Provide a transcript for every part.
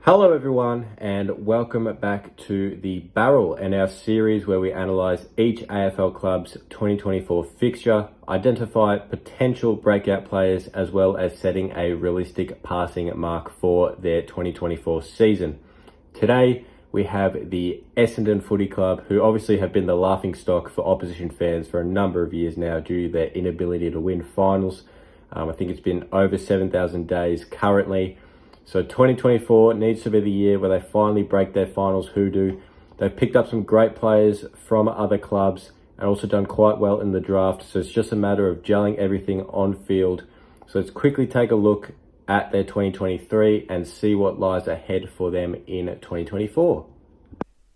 Hello everyone and welcome back to the Barrel and our series where we analyse each AFL club's 2024 fixture, identify potential breakout players as well as setting a realistic passing mark for their 2024 season. Today we have the Essendon Footy Club, who obviously have been the laughingstock for opposition fans for a number of years now due to their inability to win finals. I think it's been over 7,000 days currently. So 2024 needs to be the year where they finally break their finals hoodoo. They've picked up some great players from other clubs and also done quite well in the draft. So it's just a matter of gelling everything on field. So let's quickly take a look at their 2023 and see what lies ahead for them in 2024.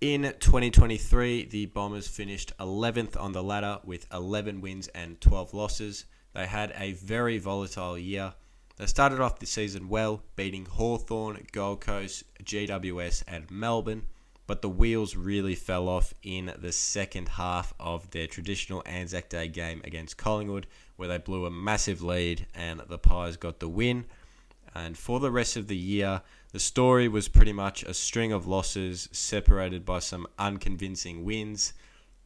In 2023, the Bombers finished 11th on the ladder with 11 wins and 12 losses. They had a very volatile year. They started off the season well, beating Hawthorn, Gold Coast, GWS and Melbourne, but the wheels really fell off in the second half of their traditional Anzac Day game against Collingwood, where they blew a massive lead and the Pies got the win. And for the rest of the year, the story was pretty much a string of losses separated by some unconvincing wins,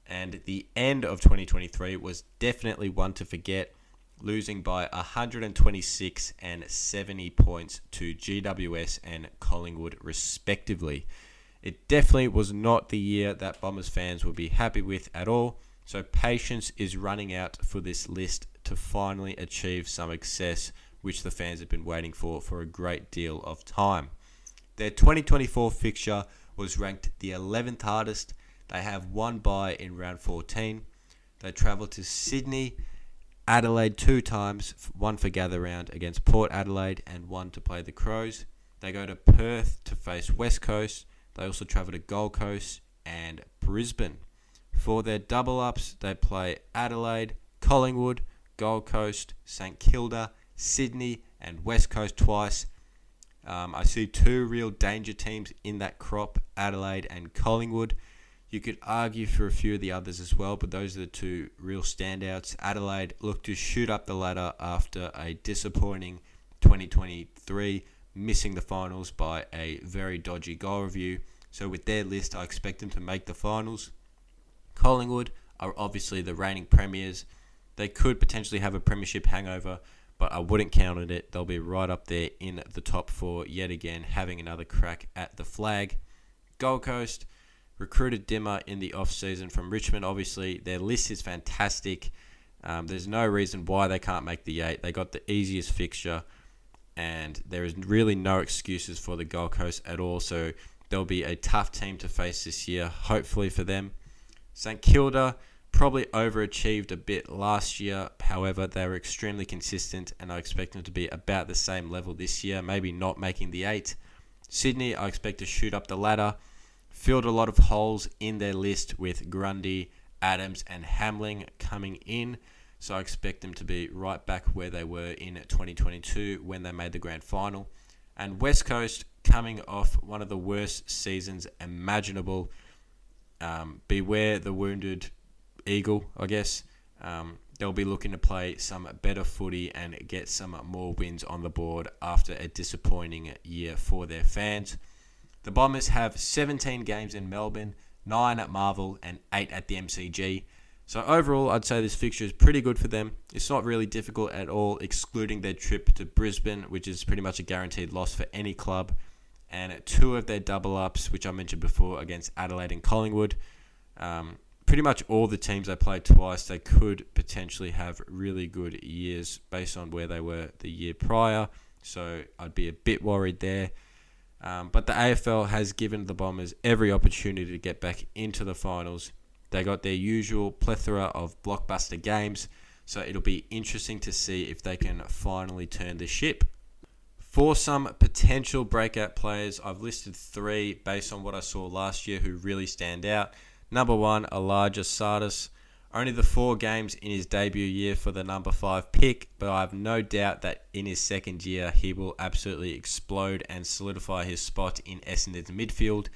and the end of 2023 was definitely one to forget, losing by 126 and 70 points to GWS and Collingwood respectively. It definitely was not the year that Bombers fans will be happy with at all, so patience is running out for this list to finally achieve some success, which the fans have been waiting for a great deal of time. Their 2024 fixture was ranked the 11th hardest. They have one bye in round 14. They travel to Sydney, Adelaide 2 times, one for gather round against Port Adelaide and one to play the Crows. They go to Perth to face West Coast. They also travel to Gold Coast and Brisbane. For their double-ups, they play Adelaide, Collingwood, Gold Coast, St Kilda, Sydney and West Coast twice. I see two real danger teams in that crop, Adelaide and Collingwood. You could argue for a few of the others as well, but those are the two real standouts. Adelaide looked to shoot up the ladder after a disappointing 2023, missing the finals by a very dodgy goal review. So with their list, I expect them to make the finals. Collingwood are obviously the reigning premiers. They could potentially have a premiership hangover, but I wouldn't count on it. They'll be right up there in the top four yet again, having another crack at the flag. Gold Coast recruited Dimmer in the off-season from Richmond. Obviously, their list is fantastic. There's no reason why they can't make the 8. They got the easiest fixture, and there is really no excuses for the Gold Coast at all. So they'll be a tough team to face this year, hopefully for them. St Kilda probably overachieved a bit last year. However, they were extremely consistent, and I expect them to be about the same level this year, maybe not making the 8. Sydney, I expect to shoot up the ladder. Filled a lot of holes in their list with Grundy, Adams and Hamling coming in. So I expect them to be right back where they were in 2022 when they made the grand final. And West Coast coming off one of the worst seasons imaginable. Beware the wounded eagle, I guess. They'll be looking to play some better footy and get some more wins on the board after a disappointing year for their fans. The Bombers have 17 games in Melbourne, 9 at Marvel and 8 at the MCG. So overall, I'd say this fixture is pretty good for them. It's not really difficult at all, excluding their trip to Brisbane, which is pretty much a guaranteed loss for any club. And 2 of their double-ups, which I mentioned before, against Adelaide and Collingwood. Pretty much all the teams they played twice, they could potentially have really good years based on where they were the year prior. So I'd be a bit worried there. But the AFL has given the Bombers every opportunity to get back into the finals. They got their usual plethora of blockbuster games, so it'll be interesting to see if they can finally turn the ship. For some potential breakout players, I've listed 3 based on what I saw last year who really stand out. Number 1, Elijah Sardis. Only the 4 games in his debut year for the number 5 pick, but I have no doubt that in his second year he will absolutely explode and solidify his spot in Essendon's midfield.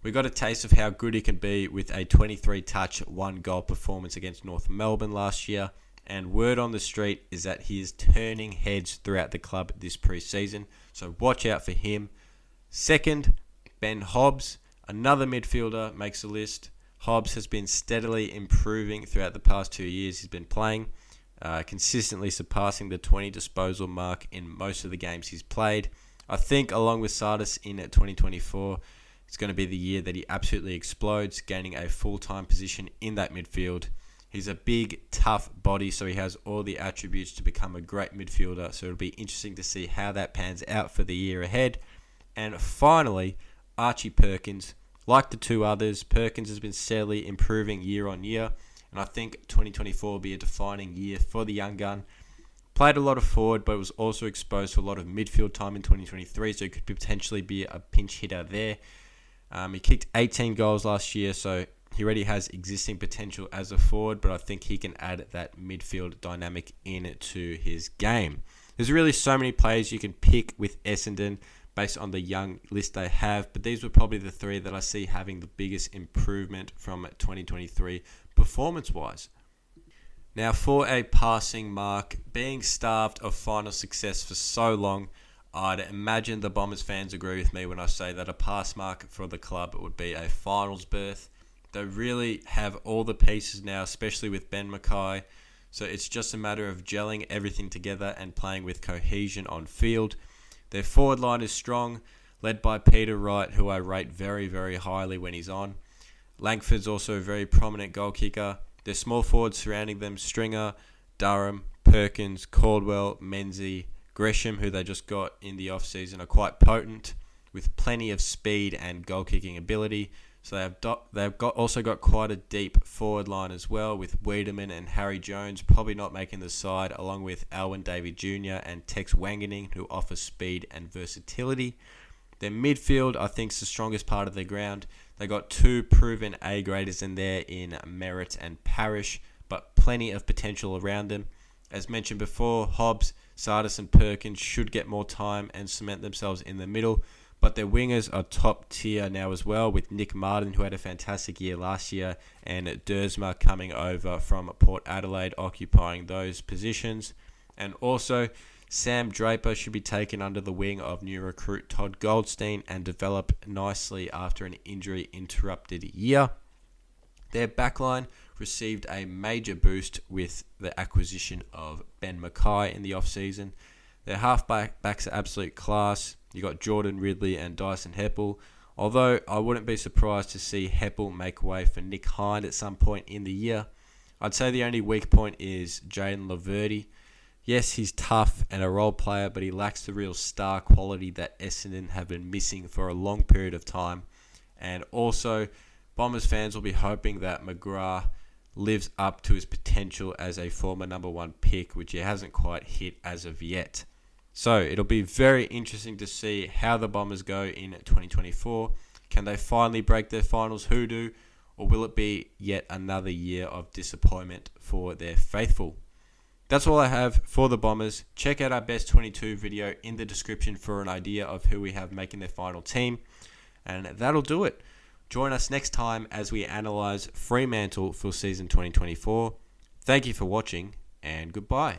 We got a taste of how good he can be with a 23-touch, 1-goal performance against North Melbourne last year, and word on the street is that he is turning heads throughout the club this pre-season, so watch out for him. Second, Ben Hobbs, another midfielder, makes the list. Hobbs has been steadily improving throughout the past 2 years he's been playing, consistently surpassing the 20 disposal mark in most of the games he's played. I think along with Sardis in 2024, it's going to be the year that he absolutely explodes, gaining a full-time position in that midfield. He's a big, tough body, so he has all the attributes to become a great midfielder. So it'll be interesting to see how that pans out for the year ahead. And finally, Archie Perkins. Like the two others, Perkins has been steadily improving year on year. And I think 2024 will be a defining year for the young gun. Played a lot of forward, but was also exposed to a lot of midfield time in 2023, so he could potentially be a pinch hitter there. He kicked 18 goals last year, so he already has existing potential as a forward, but I think he can add that midfield dynamic into his game. There's really so many players you can pick with Essendon based on the young list they have, but these were probably the three that I see having the biggest improvement from 2023 performance-wise. Now, for a passing mark, being starved of final success for so long, I'd imagine the Bombers fans agree with me when I say that a pass mark for the club would be a finals berth. They really have all the pieces now, especially with Ben Mackay. So it's just a matter of gelling everything together and playing with cohesion on field. Their forward line is strong, led by Peter Wright, who I rate very, very highly when he's on. Langford's also a very prominent goal kicker. Their small forwards surrounding them, Stringer, Durham, Perkins, Caldwell, Menzies, Gresham, who they just got in the off-season, are quite potent with plenty of speed and goal-kicking ability. So they've also got quite a deep forward line as well, with Wiedemann and Harry Jones probably not making the side, along with Alwyn Davey Jr. and Tex Wangening, who offer speed and versatility. Their midfield, I think, is the strongest part of their ground. They got two proven A-graders in there in Merritt and Parrish, but plenty of potential around them. As mentioned before, Hobbs, Sardis and Perkins should get more time and cement themselves in the middle, but their wingers are top tier now as well, with Nick Martin, who had a fantastic year last year, and Dersma coming over from Port Adelaide, occupying those positions. And also, Sam Draper should be taken under the wing of new recruit Todd Goldstein and develop nicely after an injury-interrupted year. Their backline received a major boost with the acquisition of Ben Mackay in the off-season. Their half-backs are absolute class. You got Jordan Ridley and Dyson Heppel. Although I wouldn't be surprised to see Heppel make way for Nick Hind at some point in the year. I'd say the only weak point is Jayden Laverde. Yes, he's tough and a role player, but he lacks the real star quality that Essendon have been missing for a long period of time. And also, Bombers fans will be hoping that McGrath lives up to his potential as a former number one pick, which he hasn't quite hit as of yet. So it'll be very interesting to see how the Bombers go in 2024. Can they finally break their finals hoodoo, or will it be yet another year of disappointment for their faithful? That's all I have for the Bombers. Check out our best 22 video in the description for an idea of who we have making their final team. And that'll do it. Join us next time as we analyse Fremantle for season 2024. Thank you for watching, and goodbye.